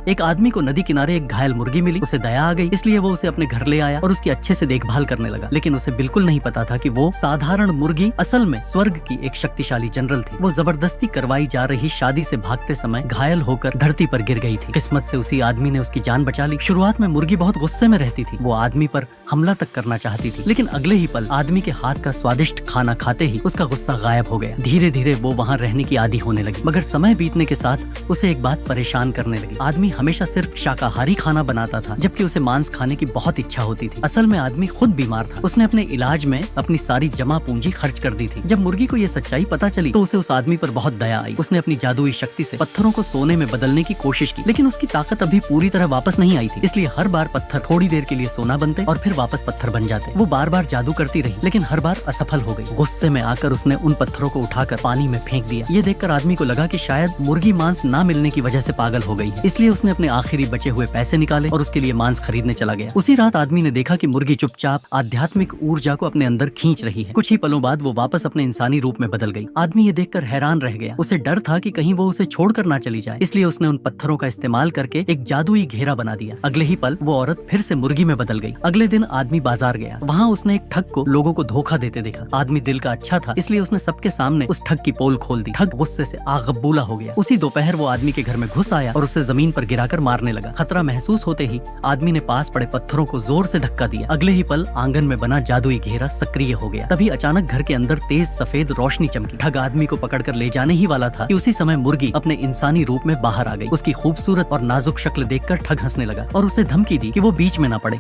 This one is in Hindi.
एक आदमी को नदी किनारे एक घायल मुर्गी मिली। उसे दया आ गई, इसलिए वो उसे अपने घर ले आया और उसकी अच्छे से देखभाल करने लगा। लेकिन उसे बिल्कुल नहीं पता था कि वो साधारण मुर्गी असल में स्वर्ग की एक शक्तिशाली जनरल थी। वो जबरदस्ती करवाई जा रही शादी से भागते समय घायल होकर धरती पर गिर गई थी। किस्मत से उसी आदमी ने उसकी जान बचा ली। शुरुआत में मुर्गी बहुत गुस्से में रहती थी, वो आदमी पर हमला तक करना चाहती थी, लेकिन अगले ही पल आदमी के हाथ का स्वादिष्ट खाना खाते ही उसका गुस्सा गायब हो गया। धीरे धीरे वो वहाँ रहने की आदी होने लगी। मगर समय बीतने के साथ उसे एक बात परेशान करने लगी। आदमी हमेशा सिर्फ शाकाहारी खाना बनाता था, जबकि उसे मांस खाने की बहुत इच्छा होती थी। असल में आदमी खुद बीमार था। उसने अपने इलाज में अपनी सारी जमा पूंजी खर्च कर दी थी। जब मुर्गी को ये सच्चाई पता चली तो उसे उस आदमी पर बहुत दया आई। उसने अपनी जादुई शक्ति से पत्थरों को सोने में बदलने की कोशिश की, लेकिन उसकी ताकत अभी पूरी तरह वापस नहीं आई थी। इसलिए हर बार पत्थर थोड़ी देर के लिए सोना बनते और फिर वापस पत्थर बन जाते। वो बार बार जादू करती रही, लेकिन हर बार असफल हो गई। गुस्से में आकर उसने उन पत्थरों को उठाकर पानी में फेंक दिया। ये देखकर आदमी को लगा कि शायद मुर्गी मांस ना मिलने की वजह से पागल हो गई है। इसलिए उसने अपने आखिरी बचे हुए पैसे निकाले और उसके लिए मांस खरीदने चला गया। उसी रात आदमी ने देखा कि मुर्गी चुपचाप आध्यात्मिक ऊर्जा को अपने अंदर खींच रही है। कुछ ही पलों बाद वो वापस अपने इंसानी रूप में बदल गई। आदमी ये देखकर हैरान रह गया। उसे डर था कि कहीं वो उसे छोड़कर ना चली जाए, इसलिए उसने उन पत्थरों का इस्तेमाल करके एक जादुई घेरा बना दिया। अगले ही पल वो औरत फिर से मुर्गी में बदल गई। अगले दिन आदमी बाजार गया। वहाँ उसने एक ठग को लोगों को धोखा देते देखा। आदमी दिल का अच्छा था, इसलिए उसने सबके सामने उस ठग की पोल खोल दी। ठग गुस्से से आग बबूला हो गया। उसी दोपहर वो आदमी के घर में घुस आया और उसे जमीन पर गिराकर मारने लगा। खतरा महसूस होते ही आदमी ने पास पड़े पत्थरों को जोर से धक्का दिया। अगले ही पल आंगन में बना जादुई घेरा सक्रिय हो गया। तभी अचानक घर के अंदर तेज सफेद रोशनी चमकी। ठग आदमी को पकड़कर ले जाने ही वाला था कि उसी समय मुर्गी अपने इंसानी रूप में बाहर आ गई। उसकी खूबसूरत और नाजुक शक्ल देखकर ठग हंसने लगा और उसे धमकी दी कि वो बीच में ना पड़े।